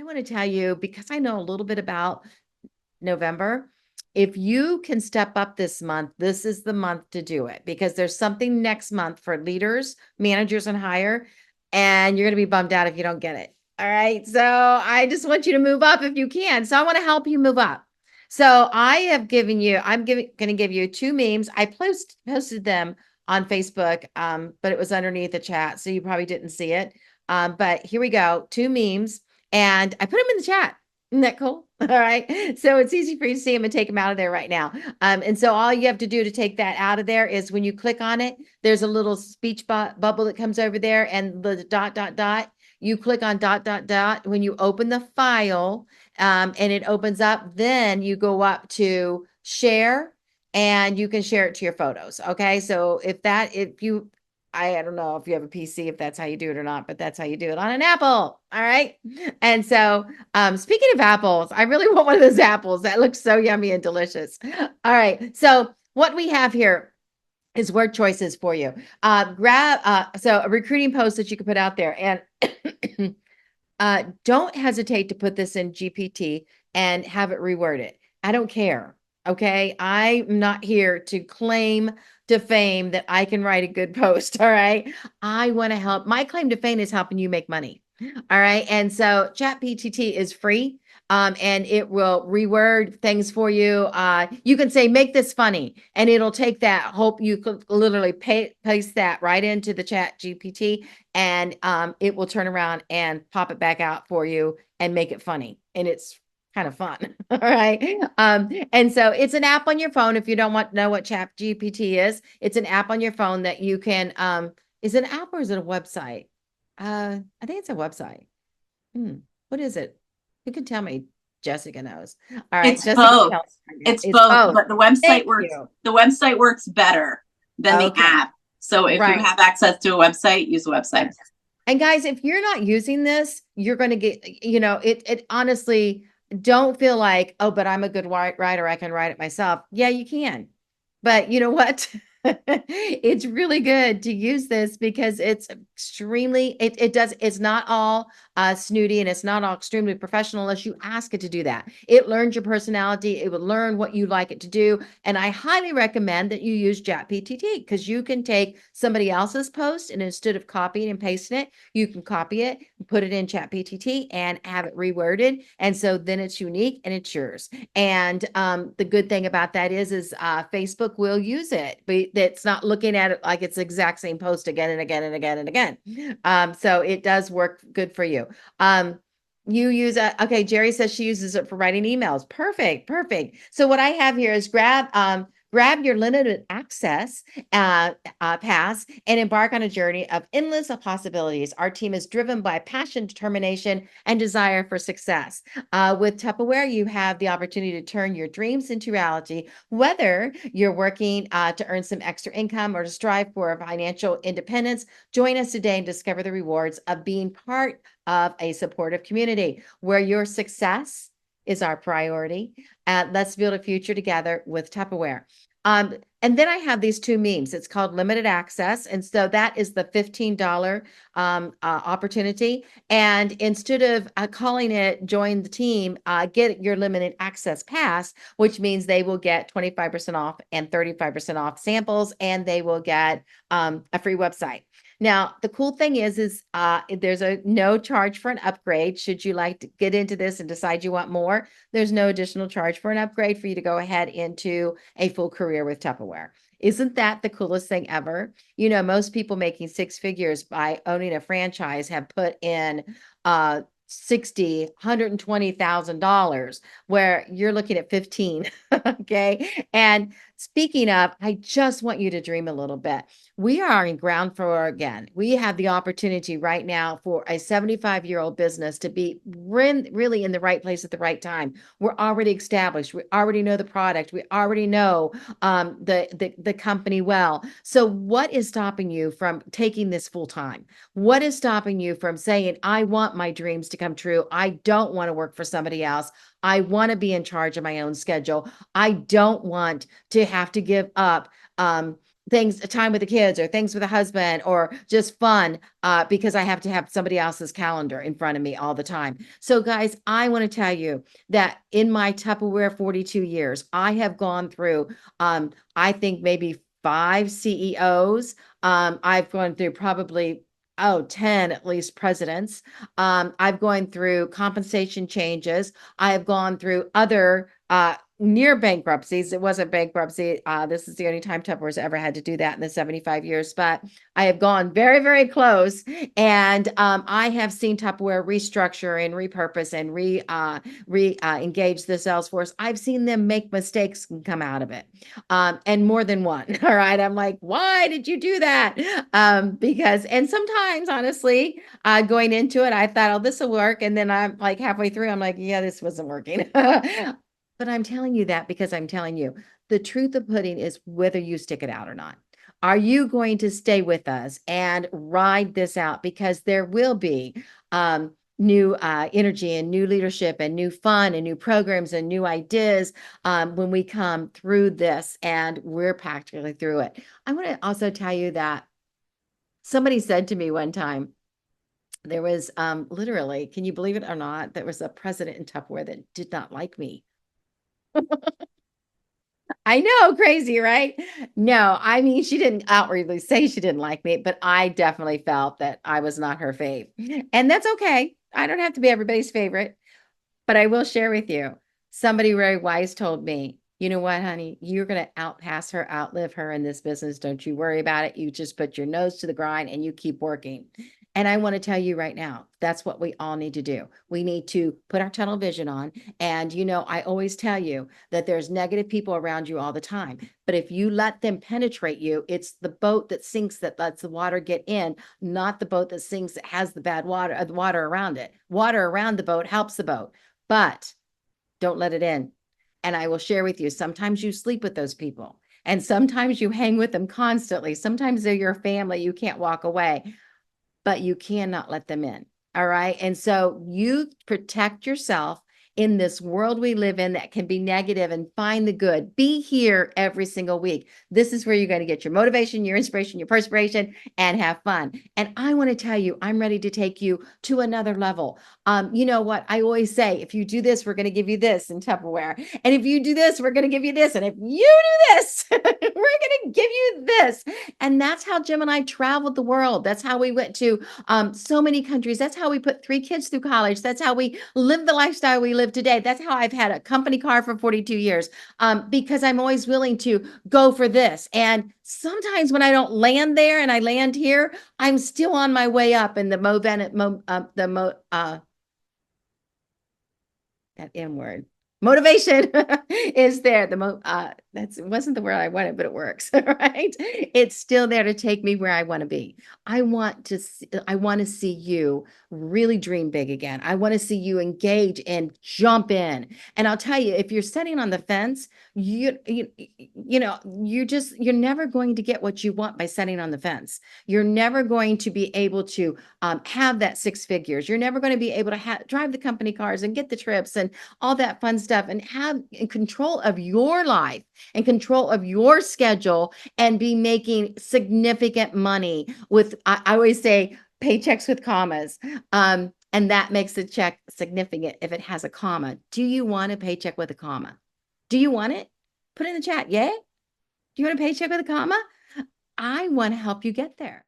want to tell you, because I know a little bit about November, if you can step up this month, this is the month to do it because there's something next month for leaders, managers, and higher, and you're going to be bummed out if you don't get it. All right. So I just want you to move up if you can. So I want to help you move up. So I have given you, going to give you two memes. I posted them on Facebook, but it was underneath the chat, so you probably didn't see it. But here we go, two memes, and I put them in the chat. Isn't that cool? All right. So it's easy for you to see them and take them out of there right now. And so all you have to do to take that out of there is when you click on it, there's a little speech bubble that comes over there and the dot, dot, dot. You click on dot, dot, dot. When you open the file and it opens up, then you go up to share and you can share it to your photos. Okay. So I don't know if you have a PC, if that's how you do it or not, but that's how you do it on an Apple. All right. And so, speaking of apples, I really want one of those apples that looks so yummy and delicious. All right. So, what we have here is word choices for you. So a recruiting post that you can put out there, and don't hesitate to put this in GPT and have it reworded. I don't care. Okay. I'm not here to claim to fame that I can write a good post. All right. I want to help. My claim to fame is helping you make money. All right. And so ChatGPT is free. And it will reword things for you. You can say, make this funny, and it'll take that. Hope you could literally paste that right into the chat GPT, and it will turn around and pop it back out for you and make it funny. And it's kind of fun. All right. And so it's an app on your phone. If you don't want to know what Chat GPT is, it's an app on your phone that you can, is it an app or is it a website? I think it's a website. What is it? You can tell me. Jessica knows. All right. It's Jessica both. tells right now. It's It's both, both. but the website Thank works. you. The website works better than the Okay. app. So if you Right. have access to a website, use the website. And guys, if you're not using this, you're going to get, it honestly, don't feel like, oh, but I'm a good writer. I can write it myself. Yeah, you can. But you know what? It's really good to use this because it's it's not all snooty and it's not all extremely professional unless you ask it to do that. It learns your personality. It will learn what you like it to do. And I highly recommend that you use ChatGPT because you can take somebody else's post and instead of copying and pasting it, you can copy it, put it in ChatGPT and have it reworded. And so then it's unique and it's yours. And the good thing about that is Facebook will use it, but it's not looking at it like it's the exact same post again and again and again and again. So it does work good for you. You use okay. Jerry says she uses it for writing emails. Perfect, perfect. So what I have here is grab your limited access pass and embark on a journey of endless possibilities. Our team is driven by passion, determination, and desire for success. With Tupperware, you have the opportunity to turn your dreams into reality, whether you're working to earn some extra income or to strive for financial independence. Join us today and discover the rewards of being part of a supportive community where your success is our priority. Let's build a future together with Tupperware. And then I have these two memes. It's called limited access. And so that is the $15 opportunity. And instead of calling it join the team, get your limited access pass, which means they will get 25% off and 35% off samples, and they will get a free website. Now, the cool thing is there's a no charge for an upgrade. Should you like to get into this and decide you want more, there's no additional charge for an upgrade for you to go ahead into a full career with Tupperware. Isn't that the coolest thing ever? Most people making six figures by owning a franchise have put in 60, $120,000, where you're looking at 15. Okay. And speaking of, I just want you to dream a little bit. We are in ground floor again. We have the opportunity right now for a 75-year-old business to be really in the right place at the right time. We're already established. We already know the product. We already know the company well. So what is stopping you from taking this full time? What is stopping you from saying, I want my dreams to come true? I don't want to work for somebody else. I want to be in charge of my own schedule. I don't want to have to give up things, time with the kids or things with a husband or just fun, because I have to have somebody else's calendar in front of me all the time. So guys, I want to tell you that in my Tupperware 42 years, I have gone through, I think maybe 5 CEOs. I've gone through probably 10 at least presidents. I've gone through compensation changes. I have gone through other near bankruptcies. It wasn't bankruptcy. This is the only time Tupperware's ever had to do that in the 75 years, but I have gone very, very close. And I have seen Tupperware restructure and repurpose and engage the sales force. I've seen them make mistakes and come out of it, and more than one. All right. I'm like, why did you do that? Because, and sometimes, honestly, going into it, I thought, oh, this will work. And then I'm like halfway through, I'm like, yeah, this wasn't working. But I'm telling you that because I'm telling you the truth of pudding is whether you stick it out or not. Are you going to stay with us and ride this out? Because there will be new energy and new leadership and new fun and new programs and new ideas when we come through this, and we're practically through it. I want to also tell you that somebody said to me one time, there was literally, can you believe it or not, there was a president in Tupperware that did not like me. I know, crazy, right? No, I mean, she didn't outwardly say she didn't like me, but I definitely felt that I was not her fave. And that's okay. I don't have to be everybody's favorite, but I will share with you. Somebody very wise told me, you know what, honey, you're going to outpass her, outlive her in this business. Don't you worry about it. You just put your nose to the grind and you keep working. And I want to tell you right now, that's what we all need to do. We need to put our tunnel vision on. And, I always tell you that there's negative people around you all the time. But if you let them penetrate you, it's the boat that sinks that lets the water get in, not the boat that sinks that has the bad water, the water around it. Water around the boat helps the boat, but don't let it in. And I will share with you, sometimes you sleep with those people. And sometimes you hang with them constantly. Sometimes they're your family. You can't walk away, but you cannot let them in. All right. And so you protect yourself in this world we live in that can be negative, and find the good. Be here every single week. This is where you're going to get your motivation, your inspiration, your perspiration, and have fun. And I want to tell you, I'm ready to take you to another level. You know what? I always say, if you do this, we're going to give you this in Tupperware. And if you do this, we're going to give you this. And if you do this, we're going to give you this. And that's how Jim and I traveled the world. That's how we went to so many countries. That's how we put 3 kids through college. That's how we live the lifestyle we live today. That's how I've had a company car for 42 years, because I'm always willing to go for this. And sometimes when I don't land there and I land here, I'm still on my way up. And that M word. Motivation is there. That's wasn't the word I wanted, but it works. Right? It's still there to take me where I want to be. I want to see you really dream big again. I want to see you engage and jump in. And I'll tell you, if you're sitting on the fence, you're never going to get what you want by sitting on the fence. You're never going to be able to have that 6 figures. You're never going to be able to drive the company cars and get the trips and all that fun stuff, and have control of your life and control of your schedule, and be making significant money with, I always say, paychecks with commas. And that makes the check significant if it has a comma. Do you want a paycheck with a comma? Do you want it? Put it in the chat. Yeah. Do you want a paycheck with a comma? I want to help you get there.